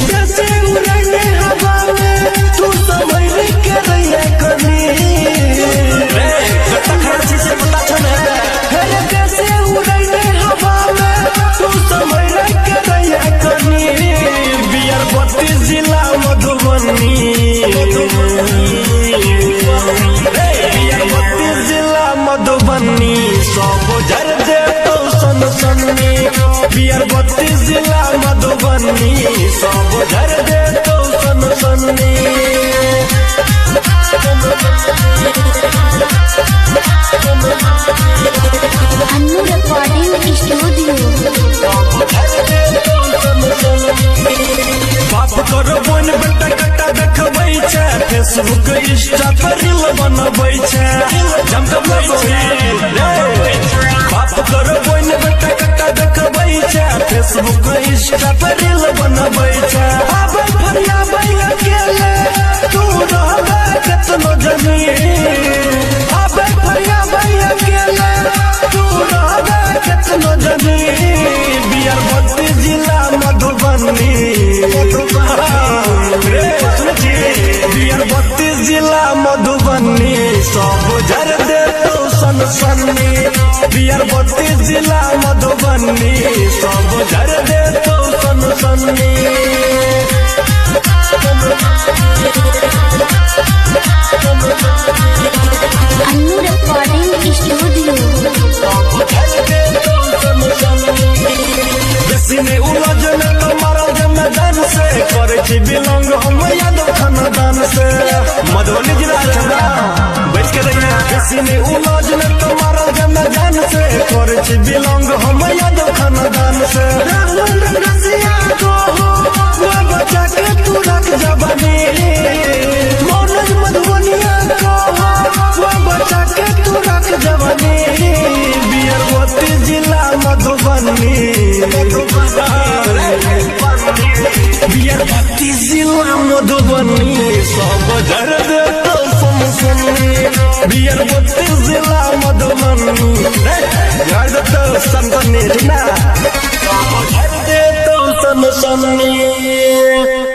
कैसे उड़ाने हवा में तू समझ के रैया करनी से पता चले कैसे उड़ाने हवा में तू समझ के रैया करनी बियर 32 जिला मधुबनी बियर 32 जिला मधुबनी सब जर दे तो सन सन्नी बियर 32 जिला मधुबनी सब जर दे तो सन सन्नी अन्नू रिकॉर्डिंग स्टूडियो। बाप करो बोन बेटा कट्टा देखबै छै फेसबुक इंस्टा पर रील बनबै छै जमकबै छै बाप करो बोन बेटा कट्टा देखबै छै फेसबुक इंस्टा पर रील बनबै छै आबै फरियाबै अकेले तू रहबै केतनो जमी आबै फरियाबै अकेले तू रहबै केतनो जमी बियर 32 जिला मधुबनी बियर 32 जिला मधुबनी सब जर दे तो सन सन्नी बियर 32 जिला मधुबनी सब जर दे तो सन सन्नी अन्नू रिकॉर्डिंग स्टूडियो। बेसी में उलझन तो मारल जे मैदान से करे छी बिलोंग हम यादव खानदान से मधुबनी जिला छड़ा बैठ के देखना बेसी में उलझन तो मारल जे मैदान से करे छी बिलोंग हम यादव खानदान से रसिया को वो बचा के तू रख जवानी मनोज मधुबनिया को वो बचा के तू रख जवानी बियर 32 जिला मधुबनी बियर 32 जिला मधुबनी सब जर दे तो सन सन्नी बियर 32 जिला मधुबनी जर दे तो सन सन्नी सब जर दे तो सन सन्नी।